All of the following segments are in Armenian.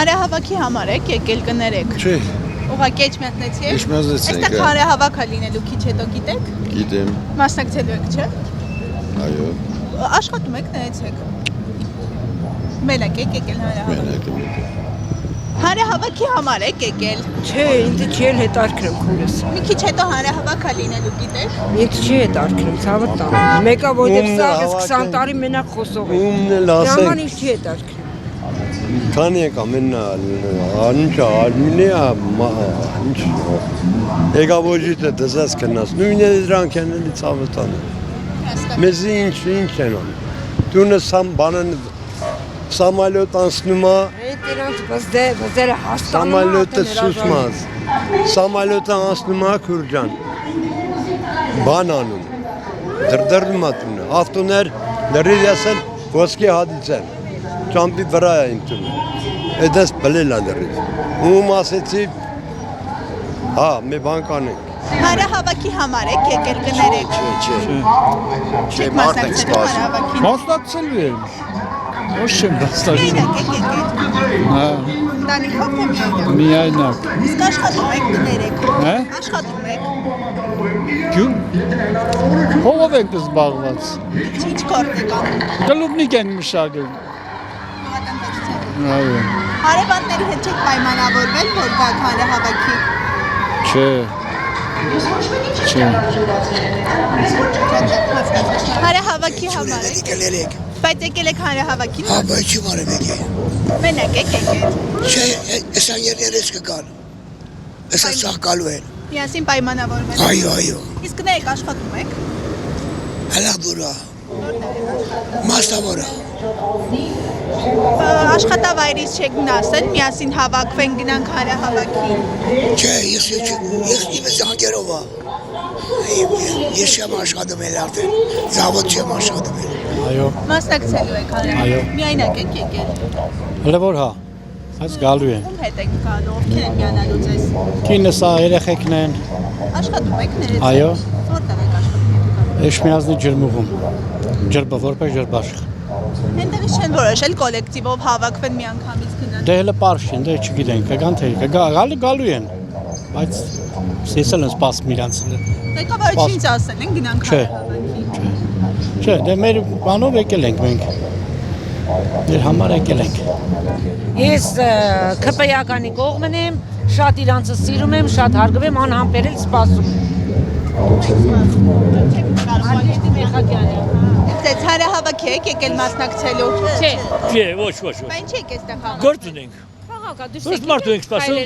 Հանրահավաքի համար եք եկել կներեք։ Չէ։ Ուղղակի էջմիածնեցի եք։ Էջմիածնեցի ենք, Այստեղ հանրահավաք է լինելու քիչ հետո գիտեք։ Գիտեմ։ Մասնակցելու եք, չէ։ Այո։ Աշխատում եք, նայեցեք։ Մենակ եք եկել հանրահավաք։ Հանրահավաքի համար եք եկել։ Չէ, ինձ չի հետարքրում քուրս։ Մի քիչ հետո հանրահավաք է լինելու գիտեք։ Ինձ չի հետարքրում, ցավը տան։ Մեկը որտեղ սաղ 20 տարի մենակ խոսող է։ Ումն էլ ասենք։ Դրաման ինձ չի հետարքրում։ Քանի եկա մենա անչա արմինի ինչ եկավոջիտ է դզած կնաս նույնը դրանք են էլի ցավը տան մեզի ինչ են անում դունը սամ բանան Սամալյոտ անցնում է Դրանց բզերը հաստանում Սամալյոտը սուսմած Սամալյոտը անցնում է Քուրջան բան անում դրդրում է տունը ավտոներ լրիվ ասեն ոսկի հադիցեն Ճամպի վրա է ինտում, էդես բլել է լրիվ, ում ասեցի, հա, մի բան կանենք։ Հանրահավաքի համար եք եկել կներեք։ Չէ, մարդ ենք սպասում։ Մասնակցելու եմ, ոչ չեմ բաստարում։ Միայնակ եք եկել։ Ընտանիքով թե միայնակ։ Միայնակ։ Իսկ աշխատում եք կներեք։ Հա? Աշխատում եք։ Գյուր, հողով ենք զբաղված։ Ինչ գործ եք անում։ Գլուբնիկ են մշակել։ Այո։ Հարևանների հետ չեք պայմանավորվել, որ գաք հանրահավաքի։ Չէ։ Հանրահավաքի համար եք։ Եկել Բայց եկել եք հանրահավաքին։ Հա, բայց չի մարեմ եկել։ Մենակ եք եկել։ Չէ, էսա երներես կգան։ Էսա սաղ գալու են։ Միասին պայմանավորվել։ Այո։ Իսկ կներեք աշխատում եք։ Հələ բուրա։ Մասնավորը։ Աշխատավայրից չեք գնացել, միասին հավաքվեն գնանք հանրահավաքին։ Չէ, ես իմս անգերով է։ Ես չեմ աշխատում էլ արդեն, զավոտ չեմ աշխատում էլ։ Այո։ Մասնակցելու եք հանրահավաք։ Միայնակ եք եկել։ Հələ որ հա, այս գալու են։ Ում հետ եք գալու, ովքեր են միանալու ձեզ։ Կինս է, երեխեքն են։ Աշխատում եք ներեցեք։ Այո։ Որտեղ եք աշխատում։ Էջմիածնի ջրմուղում։ Ջրբա որպես ջրբաշխ։ Հենտեղից չեն որոշել կոլեկտիվով հավաքվեն միանգամից գնան։ Դե հələ պարզ չեն, դե չգիտենք, կգան թե գալու են, բայց ես էլ եմ սպասում իրանց։ Ղեկավարը ինչ ասել են գնանք հանրահավաքի։ Չէ, դե մեր բանով եկել ենք մենք։ Մեր համար եկել ենք։ Ես ԿՊ-ականի կողմն եմ, շատ իրանցը սիրում եմ, շատ հարգում եմ, անհամբերել սպասում եմ։ Ձեզ հանրահավաքի եք եկել մասնակցելու։ Չէ։ Չէ, ոչ։ Բայց ինչ եք այստեղ հավաքվել։ Գործ ունենք։ Քաղաքը դուրս Ո՞ր մարդու ենք սպասում։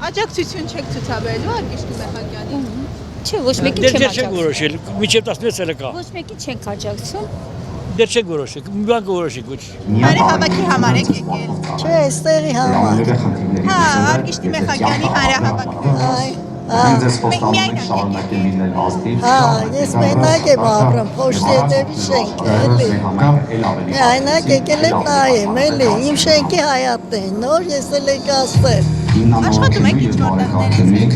Աջակցություն չեք ցուցաբերելու Արգիշտի Մեխակյանին։ Չէ, ոչ մեկի Դեռ չեմ չենք աջակցում։ որոշել, մինչև 16-ը կա։ Ոչ մեկի չենք աջակցում։ Դեռ չենք որոշել, մի բան կորոշենք, ոչ։ Հանրահավաքի համար եք եկել։ Չէ, այստեղի համար։ Հա, Արգիշտի Մեխակյանի հանրահավաքն է։ Միայնակ եք եկել։ Հա, ես մենակ եմ ապրում, փոշտի հետևի շենք է, էլի։ Միայնակ եկել եմ նայեմ, էլի, իմ շենքի հայատն է, նոր ես էլ եք ասել։ Աշխատում եք ինչ-որ տեղներից։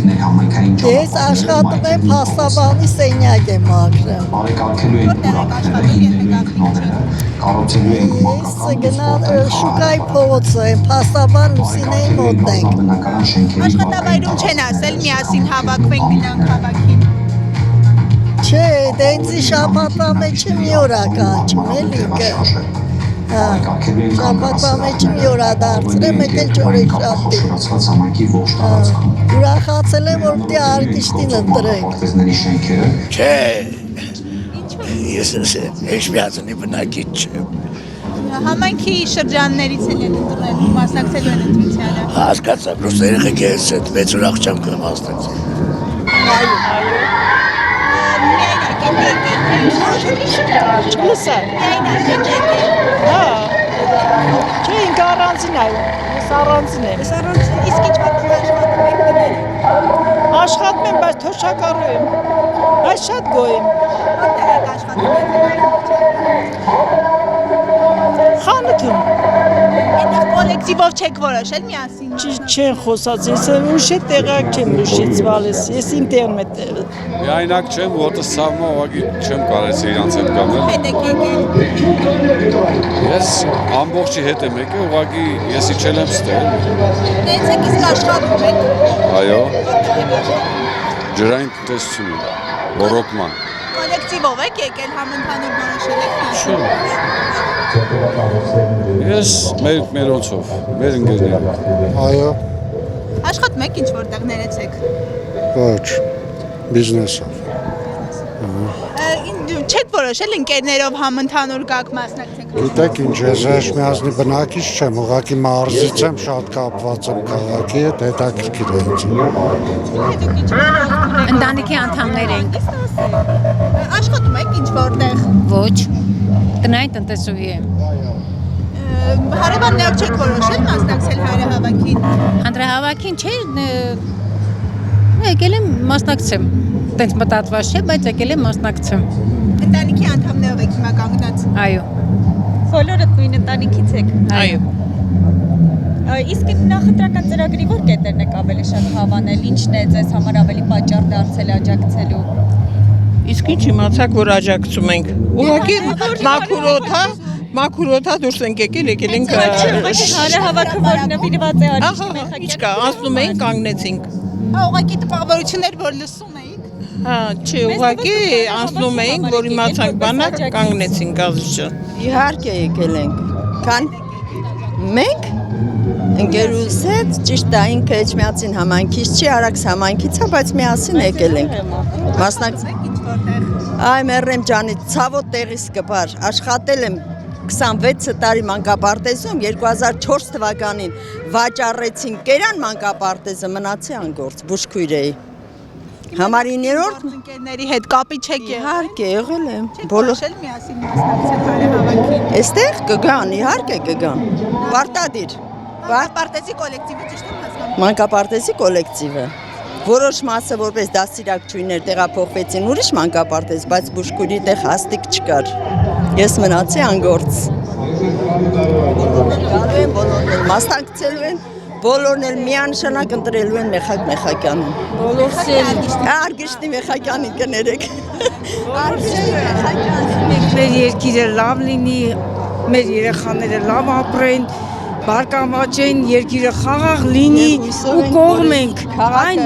Ես աշխատում եմ փաստաբանի սենյակ եմ ապրում։ Որտեղ եք աշխատում, եթե գաղտնիք Ես գնալ շուկայի փողոցը եմ, փաստաբան Լուսինեի մոտ ենք։ Աշխատավայրում չեն ասել միասին հավաքվենք գնանք հավաքին։ Չէ, դե ինձի շաբաթվա մեջը մի օր ականչում, էլի կը։ Շաբաթվա մեջը մի օր դարձրեմ, եկել չորեքշաբթի։ Ուրախացել եմ, որ պիտի Արգիշտին ընտրենք։ Չէ, ես էջմիածնի բնակիչ չեմ։ Համայնքի շրջաններից են ընտրել, մասնակցելու են ընտրությանը։ Հասկացա, պրոստը երեխեք ես հետ մեծ ուրախ չեմ կմասնակցել։ Չլսա։ Հա։ Չէ, ինքը առանձին է, ես առանձին եմ։ Իսկ ինչ պատմում աշխատում եք գնել։ Աշխատում եմ, բայց թոշակառու եմ։ Բայց շատ գոհ եմ։ Որտեղ եք աշխատում եք։ Խանութում։ Այնտեղ կոլեկտիվ Թվով չեք որոշել միասին։ Չեն խոսած, ես ուշ է տեղակ չեմ ուշից վալես, ես իմ տեղն է տեղը։ Միայնակ չեմ, ոտս սավմա ուղղակի չեմ կարեց իրանց հետ կամել։ Հետ եք եկել։ Ես ամբողջի հետ եմ եկել, ուղղակի ես իջել եմ ստել։ Դենց եք իսկ աշխատում եք։ Այո։ Ջրային տնտեսություն, ռոռոկման։ Կոլեկտիվով եք եկել համընդհանուր որոշել եք։ Ես մերոնցով, մեր ընկերներով։ Այո, Աշխատում եք ինչ որտեղ ներեցեք։ ոչ, բիզնեսով։ Չեք որոշել ընկերներով համընդհանուր գաք մասնակցեք։ Գիտեք ինչ, ես այս միազնի բնակիչ չեմ, ուղղակի մարզից եմ, շատ կապված եմ քաղաքի հետ, հետաքրքիր է ինձ։ Ընտանիքի անդամներ ենք։ Աշխատում եք ինչ որտեղ։ Ոչ։ Տնային տնտեսուհի եմ։ Հարևաններով չեք որոշել մասնակցել հանրահավաքին։ Հանրահավաքին չէ, եկել եմ մասնակցեմ։ Տենց մտածված չէ, բայց եկել եմ մասնակցեմ։ Ընտանիքի անդամներով եք հիմա կանգնած։ Այո։ Բոլորդ նույն ընտանիքից եք։ Այո։ Իսկ նախընտրական ծրագրի որ կետերն եք ավելի շատ հավանել, ինչն է ձեզ համար ավելի պատճառ դարձել աջակցելու։ Իսկ ինչ իմացաք, որ աջակցում ենք։ Ուղղակի մաքուրոթա դուրս ենք եկել ենք Հանրահավաքը որ նվիրված է Արիշտի Մեխակյան։ Ինչ կա, ասում էին կանգնեցինք։ Ուղղակի տպավորություններ որ լսում էիք։ Հա, չէ, ուղղակի ասում էին, որ իմացանք բանա կանգնեցինք ազիջը։ Իհարկե եկել ենք։ Քան մենք ընկերուս հետ ճիշտ է ինքը Էջմիածին համայնքից չի, Արաքս համայնքից է, բայց միասին եկել ենք։ Մասնակցել Ինչ որտեղ։ Այ մեռնեմ ջանի, ցավոտ տեղիս կպար, աշխատել եմ 26 տարի մանկապարտեզում, 2004 թվականին վաճառեցին Կերան մանկապարտեզը, մնացի անգործ, բուժքույր էի։ Համար 9-րդ Ընկերների հետ կապի չեք եղել։ իհարկե եղել եմ, բոլոր Որոշել միասին մասնակցել հանրահավաքին։ Այստեղ կգան, իհարկե կգան, պարտադիր, Մանկապարտեզի կոլեկտիվը ճիշտ եմ հասկանում։ մանկապարտեզի կոլեկտիվը, որոշ մասը որպես դաստիարակչույններ տեղափոխվեցին ուրիշ մանկապարտեզ, բայց բուժքույրի տեղ հաստիկ չկար, ես մնացի անգործ, բոլորն էլ մասնակցելու են, բոլորն էլ միանշանակ ընտրելու են Մեխակ Մեխակյանին։ Բոլորս էլ Արգիշտի Մեխակյանին կներեք։ Արգիշտի Մեխակյանին։ մեր երկիրը լավ լինի, մեր երեխաները լավ ապրեն, բարգավաճեն, երկիրը խաղաղ լինի ու կողմենք այն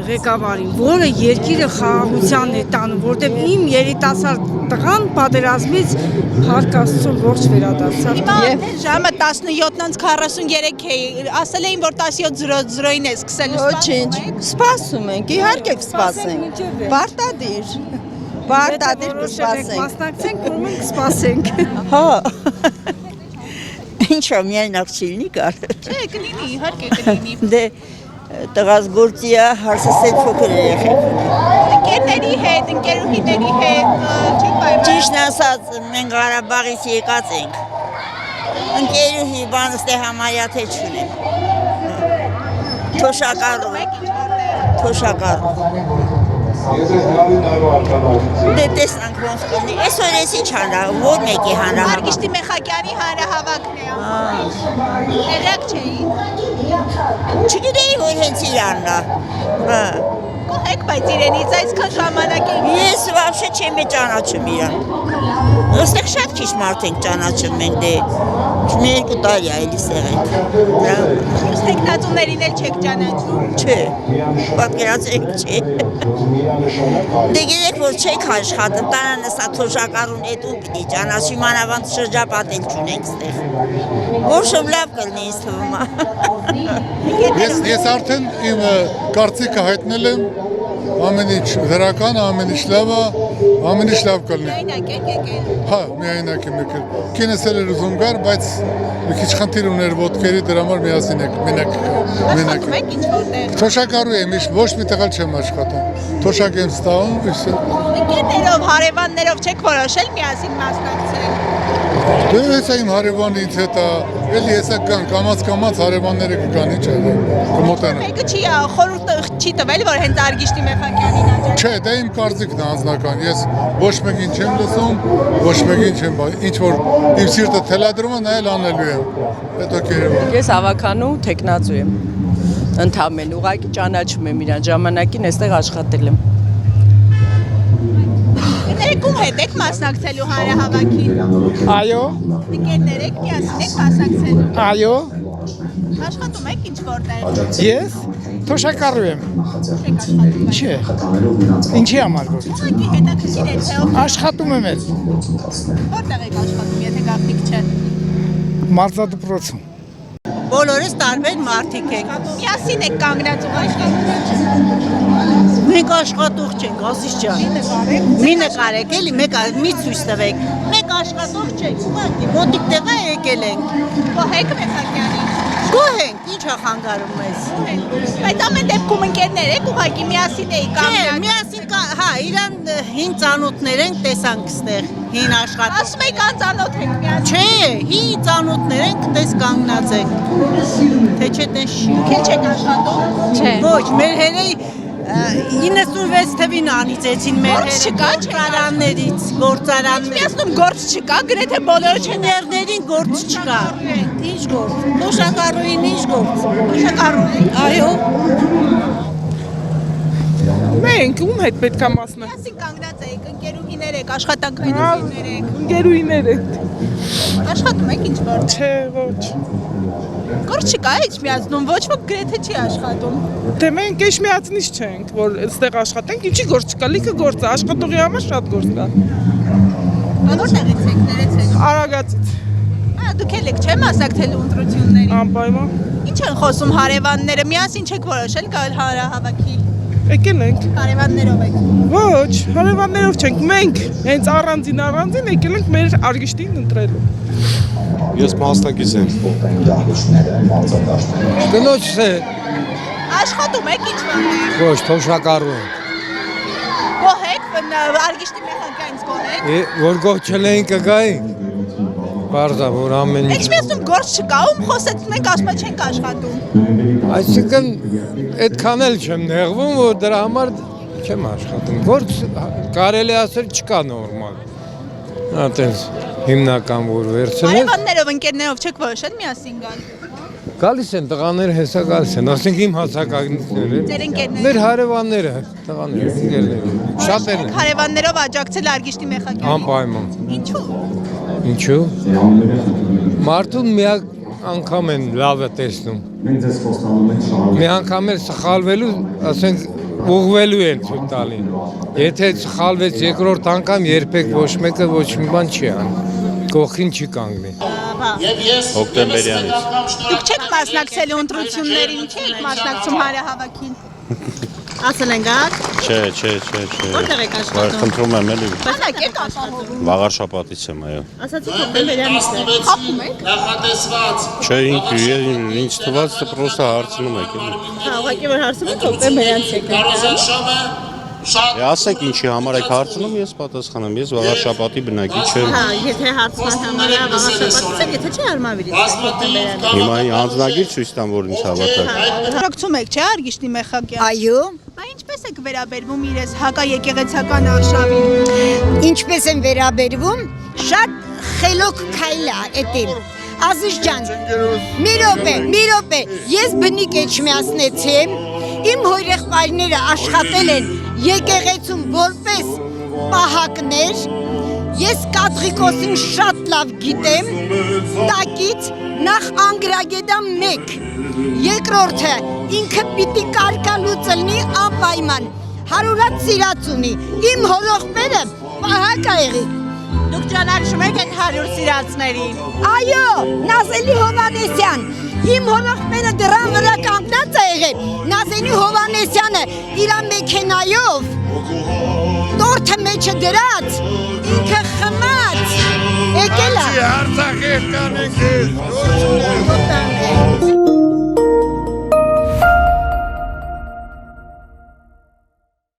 ղեկավարին, որը երկիրը խաղաղության է տանում, որտեղ իմ երիտասարդ տղան պատերազմից Փառք Աստծո ողջ վերադարձավ։ Հիմա ժամը 17:43 է, ասել էին, որ 17:00-ին է սկսել Ոչինչ, սպասում ենք, իհարկե կսպասենք, պարտադիր կսպասենք։ Մասնակցենք, որ մենք սպասենք։ Հա, ինչո միայնակ չլինի կար։ Չէ, կլինի, իհարկե կլինի։ Դե տղաս գործի է հարսասել փոքր երեխեք։ Ընկերների հետ, ընկերուհիների հետ, չեք պայման։ Ճիշտն ասած, մենք Ղարաբաղից եկած ենք։ Ընկերուհի բան ստե համարյա թե չունենք։ Թոշակառու։ Դե տեսնանք ոնց կլինի։ Այսօր ես ինչ հանրահավաք, որ մեկի հանրահավաք։ Արգիշտի Մեխակյանի հանրահավաքն է։ Տեղյակ չէի։ Չգիտեի, որ հենց իրանն է։ Կողեք, բայց իրենից այսքան ժամանակ է։ Ես վաբշե չեմ է ճանաչում իրան։ Ոստեղ շատ քիչ մարդ ենք ճանաչում մենք դե։ Մի երկու տարի է էլի սեղենք։ Տեխնատուներին էլ չեք ճանաչում։ Չէ, պատկերացրեք չէ։ Դե գիտեք, որ չեք աշխատում, տանան սա թոշակառուն էդ ու պիտի ճանաչի, մանավանդ շրջապատել չունենք ստեղ։ Որշում լավ կլնի ինձ թվում է։ Ես արդեն իմ կարծիքը հայտնել եմ, ամեն ինչ դրական, ամեն ինչ լավ է, ամեն ինչ լավ կլինի։ Միայնակ եք եկել։ Հա, միայնակ եմ եկել։ Կինս էլ էր ուզում գար, բայց մի քիչ խնդիր ուներ ոտքերի, դրա համար միասին եք, մենակ։ Աշխատում եք ինչ որտեղ։ Թոշակառու եմ, ոչ մի տեղ չեմ աշխատում։ Թոշակ եմ ստանում, իսկ Ընկերներով, հարևաններով չեք որոշել միասին մասնակցել։ Դե հեսա իմ հարևանից հետա, էլի հեսա կան, կամաց հարևանները կգան, ինչ է, կմոտենը։ Մեկը չի խորհուրդ չի տվել, որ հենց Արգիշտի Մեխակյանին աջակցել։ Չէ, դա իմ կարծիքն է անձնական, ես ոչ մեկին չեմ լսում, ոչ մեկին չեմ, ինչ որ իմ սիրտը թելադրում է, նա էլ անելու եմ, հետո կերևա։ Ես հավաքանու տեխնացու եմ, ընդամեն, ուղղակի ճանաչում եմ իրան, ժամանակին այստեղ աշխատել եմ։ Եկում հետ եք մասնակցելու հանրահավաքին։ Այո, Ընկերներ եք, միասին եք մասնակցելու։ այո, Աշխատում եք ինչ որտեղ։ ես թոշակառու եմ։ Եք աշխատում։ Չէ։ Ինչի համար որ։ Ուղղակի հետաքրքիր է, թե Աշխատում եմ էլ որտեղ եք աշխատում, եթե գաղտնիք չէ։ մարզադպրոցում։ Բոլորս տարբեր մարդիկ ենք։ Միասին եք կանգնած ու աշխատում։ Մենք աշխատող չենք, ասից ջան։ Մի նկարեք, էլի մի ցույց տվեք։ Մենք աշխատող չենք, ուղղակի մոտիկ տեղա եկել ենք։ Գոհ եք Մեխակյանին։ Գոհ ենք, ի՞նչ է խանգարում մեզ։ Բայց ամեն դեպքում ընկերներ եք, ուղղակի միասին էի կանգնած։ Միասին հա, իրան հին ծանոթներ ենք տեսանք ստեղ, հին աշխատող։ Ասում եք անծանոթ եք միասին։ Չէ, հին ծանոթներ ենք, տես կանգնած ենք։ Թե չէ տես չի։ Քեչ եք աշխատում։ Չէ։ Ոչ, մեր հերեի 96 թվին անիծեցին մեր գործարաններից, գործարաններից։ Միասնում գործ չկա, գրեթե բոլորը չեն Ներներին գործ չկա։ Ինչ գործ։ Թոշակառուին ինչ գործ։ Թոշակառու։ Այո։ Մենք ում հետ պետք է մասնա։ Միասին կանգնած եք, ընկերուհիներ եք, աշխատանքայիններ եք։ Ընկերուհիներ եք։ Աշխատում եք ինչ որ։ Չէ, ոչ։ Գործ չկա, ինչ միացնում, ոչ ոք գրեթե չի աշխատում։ Դե մենք էշ միացնից չենք, որ այստեղ աշխատենք, ինչի գործ չկա, լիքը գործ է, աշխատողի համար շատ գործ կա։ Որտեղից եք, ներեցեք։ Արագածից։ Դուք եք չէ՞ մասնակցելու ընտրություններին։ Անպայման։ Ինչ են խոսում հարևանները, միասին չեք որոշել գալ հանրահավաքի։ Եկել ենք։ Հարևաններով եք։ Ոչ, հարևաններով չենք, մենք հենց առանձին եկել ենք մեր Արգիշտին ընտրելու։ Ես մասնակից եմ։ Կնոջս է, Աշխատում եք ինչ որտեղ։ ոչ, թոշակառու եմ։ Գոհ եք, Արգիշտի Մեխակյանից գոհ եք։ Որ գոհ չլեին կգային, պարզա, որ ամեն Ինչ միասնում գործ չկա, ում խոսեցնում եք, ասում եք չենք աշխատում։ Այսինքն, այդքան էլ չեմ նեղվում, որ դրա համար չեմ աշխատում։ Գործ կարելի ասել չկա նորմալ։ Այդպես հիմնական որ վերցնես։ Հարևաններով, ընկերներով չեք որոշել միասին գալ։ Գալիս են տղաները, հեսա գալիս են, ասենք իմ հասակակիցները։ Ձեր ընկերները։ Մեր հարևանները, տղաները, ընկերները, շատերն են։ Հարևաններով աջակցել Արգիշտի Մեխակյանին։ Անպայման։ Ինչու։ Ինչու։ Մարդուն միակ անգամ են լավը տեսնում։ Մի անգամ էլ սխալվելու, ասենք, ուղղվելու են ցույց տալի։ Եթե սխալվեց երկրորդ անգամ երբեք ոչ մեկը ոչ մի բան չի անի։ Կողքին չի կանգնի։ Հոկտեմբերյանից։ Դուք չեք մասնակցելու ընտրություններին, չեք մասնակցում հանրահավաքին։ Ասել են գալ։ Չէ։ Որտեղ եք աշխատում։ Խնդրում եմ էլի։ Բանակ եք աշխատում։ Վաղար շաբաթից եմ, այո։ Ասացիք հոկտեմբերյանից է։ Խափում եք։ Չէ, ինձ թվաց պրոստը հարցնում եք էլի։ Հա, ուղղակի որ հարցում եք հոկտեմբերյանից եք։ Ասեք ինչի համար եք հարցնում, ես պատասխանեմ, ես վաղար շաբաթի բնակիչ եմ։ Հա, եթե հարցման համար վաղաշաբաթից եք, եթե չի արմավիրից հոկտեմբերյանից։ Հիմա անձնագիր ցույց տամ, որ ինձ հավատաք։ Հրակցում եք, չէ, Արգիշտի Մեխակյան։ Այո։ Բա ինչպես եք վերաբերվում իրես հակաեկեղեցական արշավին։ Ինչպես են վերաբերվում, շատ խելոք քայլ է էտել։ Ազիզ ջան, մի րոպե, ես բնիկ էջմիածնեցի, իմ հորեղբայրները աշխատել են եկեղեցում որպես պահակներ, ես կաթողիկոսին շատ լավ գիտեմ, տակից նախ անգրագետամ 1, երկրորդը ինքը պիտի կարկալուց լնի անպայման, հարուրատ սիրած ունի, իմ հորեղբերը պահակ ա եղի։ Դուք ճանաչում եք այդ 100 սիրածներին։ Այո, Նազելի Հովանեսյան, իմ հորեղբերը դրան վրա կանգնած է եղել, Նազելի Հովանեսյանը իր մեքենայով տորթը մեջը դրած, ինքը խմած, եկել է։ Արցախի կանենք